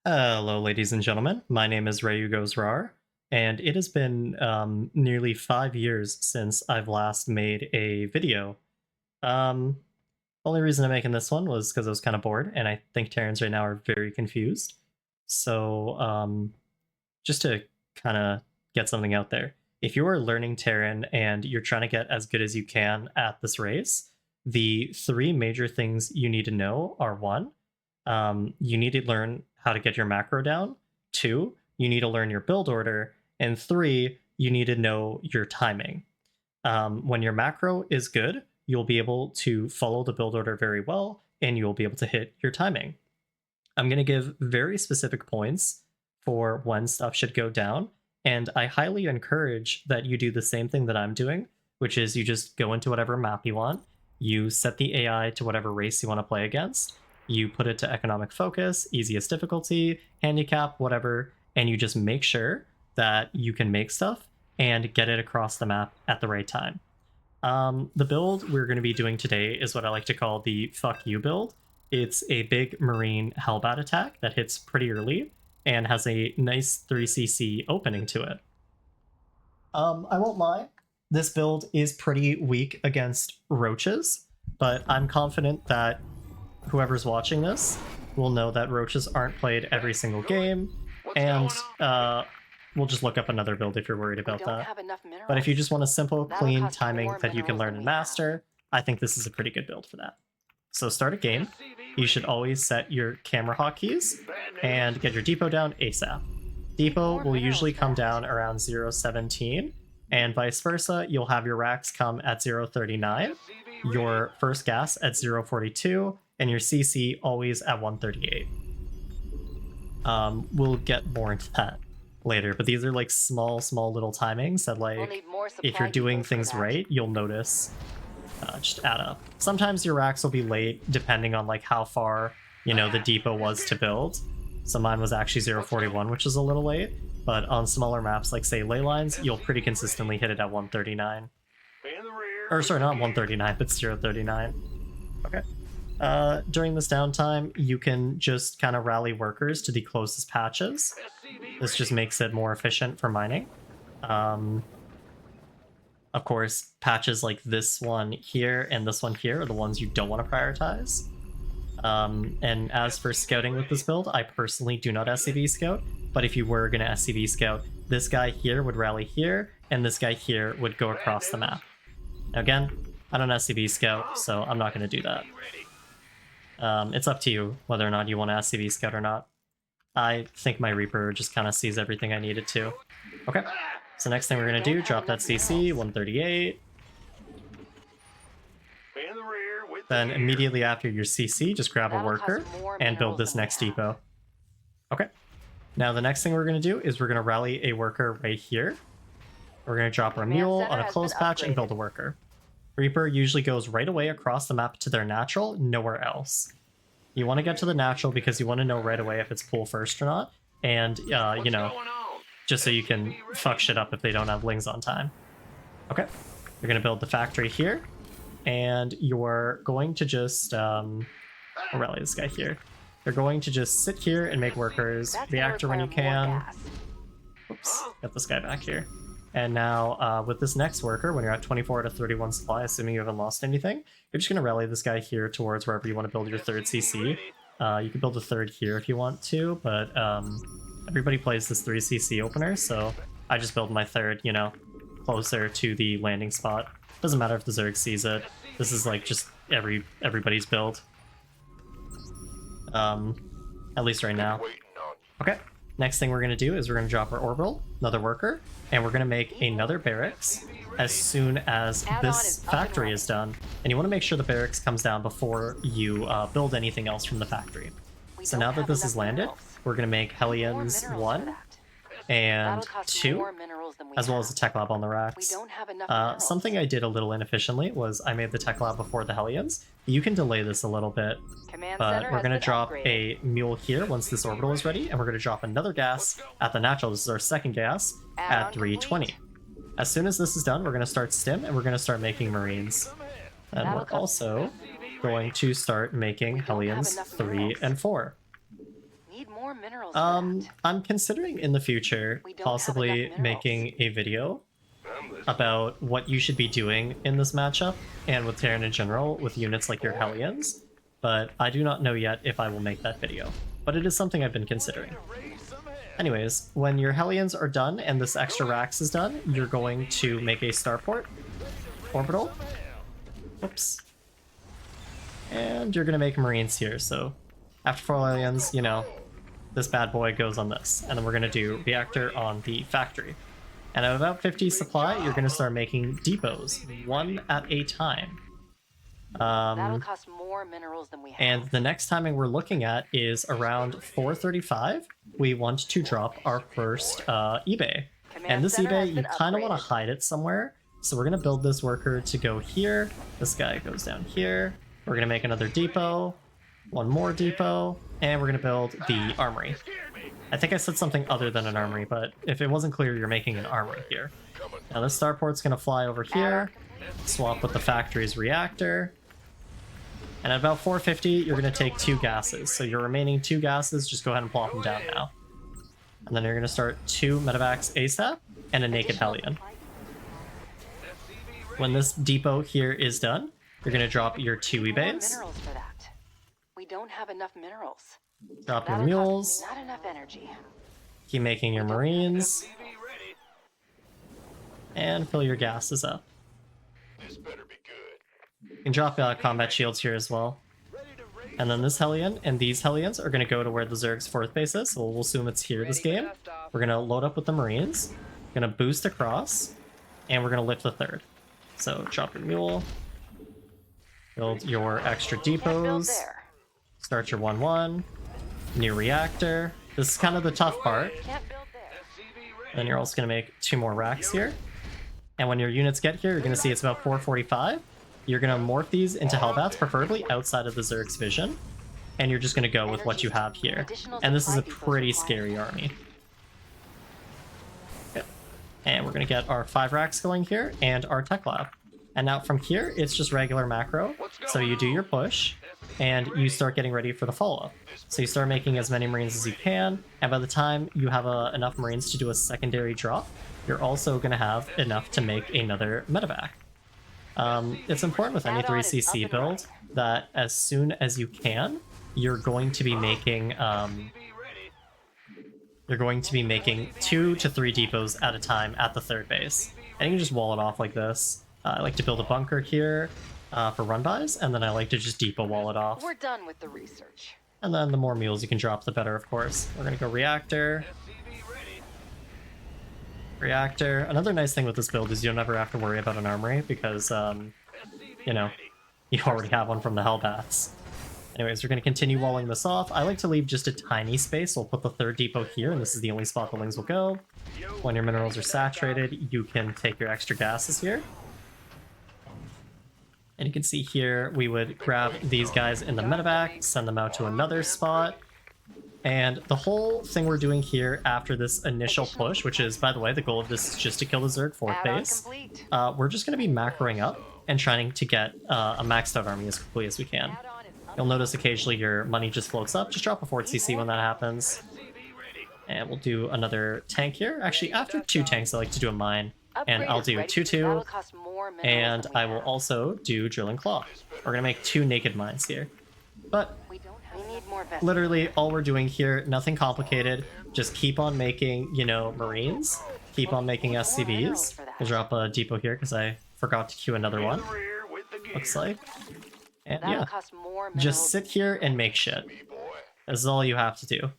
Hello, ladies and gentlemen. My name is Rayu Goes Rar, and it has been nearly 5 years since I've last made a video. Um, Only reason I'm making this one was because I was kind of bored, and I think Terrans right now are very confused. So, just to kind of get something out there, if you are learning Terran and you're trying to get as good as you can at this race, the three major things you need to know are one, you need to learn how to get your macro down. Two, you need to learn your build order. And three, you need to know your timing. When your macro is good, you'll be able to follow the build order very well, and you'll be able to hit your timing. I'm going to give very specific points for when stuff should go down, and I highly encourage that you do the same thing that I'm doing, which is you just go into whatever map you want, you set the AI to whatever race you want to play against, you put it to economic focus, easiest difficulty, handicap, whatever, and you just make sure that you can make stuff and get it across the map at the right time. The build we're going to be doing today is what I like to call the fuck you build. It's a big marine Hellbat attack that hits pretty early and has a nice 3cc opening to it. I won't lie, this build is pretty weak against roaches, but I'm confident that whoever's watching this will know that roaches aren't played every single game, and we'll just look up another build if you're worried about that. But if you just want a simple, clean timing that you can learn and master, I think this is a pretty good build for that. So start a game, you should always set your camera hotkeys and get your depot down ASAP. Depot will usually come down around 0.17, and vice versa, you'll have your racks come at 0.39, your first gas at 0.42, and your CC always at 138. We'll get more into that later, but these are like small little timings that, like, if you're doing things right, you'll notice just add up. Sometimes your racks will be late depending on like how far, you know, the depot was to build. So mine was actually 0.41, which is a little late, but on smaller maps like say ley lines, you'll pretty consistently hit it at 139. Or sorry, not 139, but 0.39. Okay. During this downtime, you can just kind of rally workers to the closest patches. This just makes it more efficient for mining. Of course, patches like this one here and this one here are the ones you don't want to prioritize. And as for scouting with this build, I personally do not SCV scout, but if you were going to SCV scout, this guy here would rally here, and this guy here would go across the map. Now again, I don't SCV scout, so I'm not going to do that. It's up to you whether or not you want to SCV scout or not. I think my Reaper just kind of sees everything I needed to. Okay, so next thing we're going to do, drop that CC, 138. Then immediately after your CC, just grab a worker and build this next depot. Okay, now the next thing we're going to do is we're going to rally a worker right here. We're going to drop our mule on a close patch and build a worker. Reaper usually goes right away across the map to their natural, nowhere else. You want to get to the natural because you want to know right away if it's pool first or not, and, you know, just so you can fuck shit up if they don't have lings on time. Okay, you're going to build the factory here, and you're going to just, I'll rally this guy here. You're going to just sit here and make workers, reactor when you can. Oops, get this guy back here. And now with this next worker, when you're at 24 to 31 supply, assuming you haven't lost anything, you're just going to rally this guy here towards wherever you want to build your third CC. You can build a third here if you want to, but everybody plays this 3cc opener, so I just build my third, you know, closer to the landing spot. Doesn't matter if the Zerg sees it. This is like just everybody's build. At least right now. Okay. Next thing we're going to do is we're going to drop our orbital, another worker, and we're going to make another barracks as soon as this factory is done. And you want to make sure the barracks comes down before you build anything else from the factory. So now that this is landed, we're going to make Hellions 1 and 2, as well as the tech lab on the racks. Something I did a little inefficiently was I made the tech lab before the Hellions. You can delay this a little bit, but we're going to drop a mule here once this orbital is ready, and we're going to drop another gas at the natural. This is our second gas at 320. As soon as this is done, we're going to start stim, and we're going to start making Marines. And we're also going to start making Hellions 3 and 4. need more minerals for that. I'm considering in the future We don't have possibly enough minerals. making a video about what you should be doing in this matchup and with Terran in general with units like your Hellions, but I do not know yet if I will make that video. But it is something I've been considering. Anyways, when your Hellions are done and this extra Rax is done, you're going to make a starport orbital. Oops. And you're going to make Marines here, so after 4 Hellions, you know, this bad boy goes on this. And then we're going to do reactor on the factory. And at about 50 supply, you're going to start making depots, one at a time. That'll cost more minerals than we have. And the next timing we're looking at is around 435. We want to drop our first eBay. And this eBay, you kind of want to hide it somewhere. So we're going to build this worker to go here. This guy goes down here. We're going to make another depot, one more depot, and we're going to build the armory. I think I said something other than an armory, but if it wasn't clear, you're making an armory here. Now this starport's going to fly over here, swap with the factory's reactor. And at about 450, you're going to take 2 gases. So your remaining 2 gases, just go ahead and plop them down now. And then you're going to start 2 medevacs ASAP and a naked Hellion. When this depot here is done, you're going to drop your 2 eBays. Minerals for that. We don't have enough minerals. Drop your mules. Not enough energy. Keep making your Marines. And fill your gases up. You can drop combat shields here as well. And then this Hellion and these Hellions are going to go to where the Zerg's 4th base is, so we'll assume it's here this game. We're going to load up with the Marines, going to boost across, and we're going to lift the 3rd. So drop your mule, build your extra depots, start your 1-1, new reactor. This is kind of the tough part. Then you're also going to make 2 more racks here. And when your units get here, you're going to see it's about 445. You're going to morph these into Hellbats, preferably outside of the Zerg's vision. And you're just going to go with what you have here. And this is a pretty scary army. Yep. And we're going to get our 5 racks going here and our tech lab. And now from here, it's just regular macro. So you do your push and you start getting ready for the follow-up. So you start making as many Marines as you can. And by the time you have enough Marines to do a secondary drop, you're also going to have enough to make another medevac. It's important with any 3cc build that as soon as you can, you're going to be making 2 to 3 depots at a time at the 3rd base. And you can just wall it off like this. I like to build a bunker here for run-bys, and then I like to just depot wall it off. We're done with the research. And then the more mules you can drop, the better, of course. We're going to go reactor. Reactor. Another nice thing with this build is you don't ever have to worry about an armory because, you know, you already have one from the Hellbats. Anyways, we're going to continue walling this off. I like to leave just a tiny space, so we'll put the 3rd depot here, and this is the only spot the Lings will go. When your minerals are saturated, you can take your extra gases here. And you can see here, we would grab these guys in the medevac, send them out to another spot. And the whole thing we're doing here after this initial push, which is, by the way, the goal of this is just to kill the Zerg 4th base, we're just going to be macroing up and trying to get a maxed out army as quickly as we can. You'll notice occasionally your money just floats up. Just drop a 4th CC when that happens. And we'll do another tank here. Actually, after 2 tanks, I like to do a mine. And I'll do 2-2, and I will also do Drilling Claw. We're going to make 2 naked mines here. But literally all we're doing here, nothing complicated, just keep on making, you know, Marines, keep on making SCVs. I'll drop a depot here because I forgot to queue another one, looks like. And yeah, just sit here and make shit. This is all you have to do.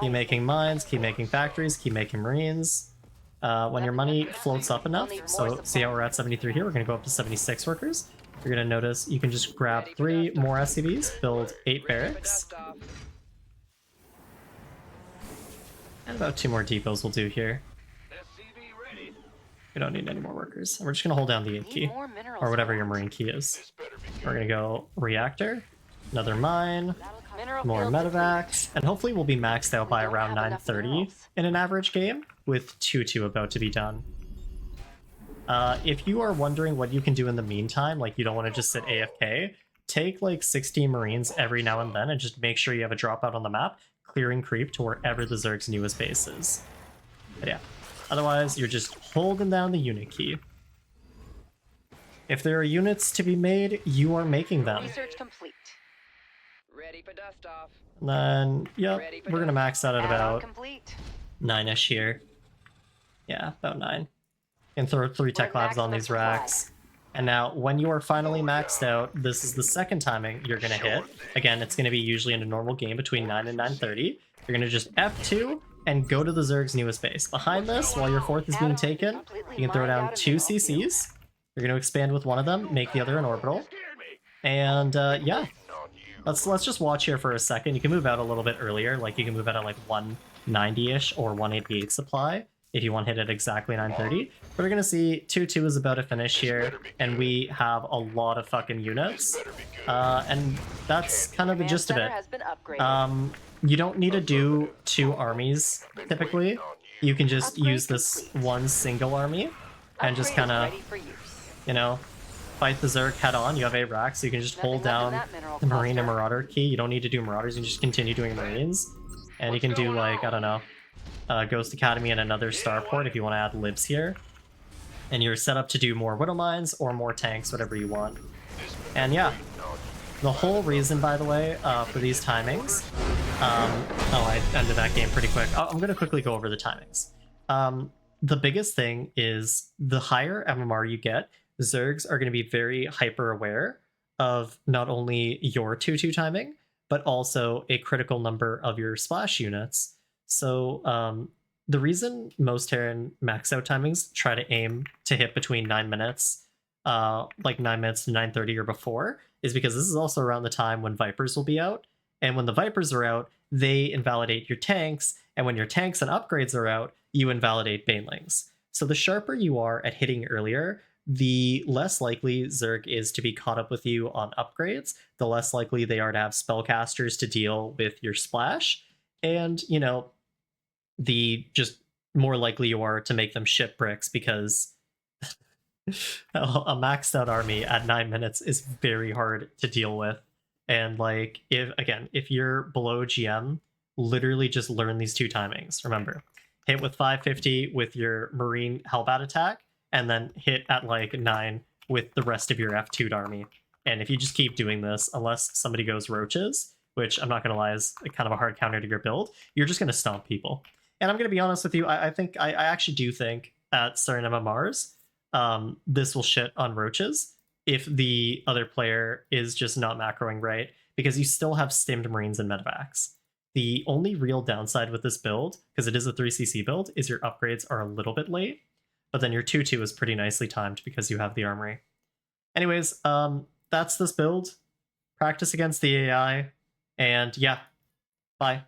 Keep making mines, keep making factories, keep making Marines. When your money floats up enough, so see how we're at 73 here, we're going to go up to 76 workers. You're going to notice you can just grab 3 more SCVs, build 8 barracks. And about 2 more depots we'll do here. We don't need any more workers. We're just going to hold down the 8 key, or whatever your Marine key is. We're going to go reactor, another mine, more medevacs, and hopefully we'll be maxed out by around 930 in an average game, with 2-2 about to be done. If you are wondering what you can do in the meantime, like you don't want to just sit AFK, take like 16 Marines every now and then and just make sure you have a dropout on the map, clearing creep to wherever the Zerg's newest base is. But yeah, otherwise you're just holding down the unit key. If there are units to be made, you are making them. Research complete. Ready for dust off. And then, yep, we're gonna max out at about complete. 9-ish here. Yeah, about 9. And throw 3 tech labs on these racks. And now, when you are finally maxed out, this is the second timing you're gonna hit. Again, it's gonna be usually in a normal game between 9 and 9:30. You're gonna just F2 and go to the Zerg's newest base. Behind this, while your 4th is being taken, you can throw down 2 CCs. You're gonna expand with one of them, make the other an orbital. And yeah. Let's just watch here for a second. You can move out a little bit earlier, like you can move out at like 190-ish or 188 supply if you want to hit it exactly 930. But we're gonna see 2-2 is about to finish here, and we have a lot of fucking units. And that's kind of the gist of it. You don't need to do 2 armies typically. You can just use this one single army and just kind of, you know, fight the Zerg head on. You have 8 racks, so you can just hold down the Marine and Marauder key. You don't need to do Marauders, you can just continue doing Marines. And you can do, like, I don't know, Ghost Academy and another starport if you want to add libs here. And you're set up to do more Widow Mines or more tanks, whatever you want. And yeah, the whole reason, by the way, for these timings... oh, I ended that game pretty quick. I'm going to quickly go over the timings. The biggest thing is the higher MMR you get, Zergs are going to be very hyper aware of not only your 2-2 timing, but also a critical number of your splash units. So the reason most Terran max out timings try to aim to hit between 9 minutes, like 9 minutes to 9:30 or before, is because this is also around the time when Vipers will be out. And when the Vipers are out, they invalidate your tanks. And when your tanks and upgrades are out, you invalidate Banelings. So the sharper you are at hitting earlier, the less likely Zerg is to be caught up with you on upgrades, the less likely they are to have spellcasters to deal with your splash, and, you know, the just more likely you are to make them ship bricks, because a maxed out army at 9 minutes is very hard to deal with. And like, if you're below GM, literally just learn these 2 timings. Remember, hit with 550 with your Marine Hellbat attack, and then hit at like 9 with the rest of your F2'd army. And if you just keep doing this, unless somebody goes roaches, which I'm not going to lie is kind of a hard counter to your build, you're just going to stomp people. And I'm going to be honest with you, I actually do think at certain MMRs, this will shit on roaches if the other player is just not macroing right, because you still have stimmed Marines and medevacs. The only real downside with this build, because it is a 3cc build, is your upgrades are a little bit late. But then your 2-2 is pretty nicely timed because you have the armory. Anyways, that's this build. Practice against the AI. And yeah, bye.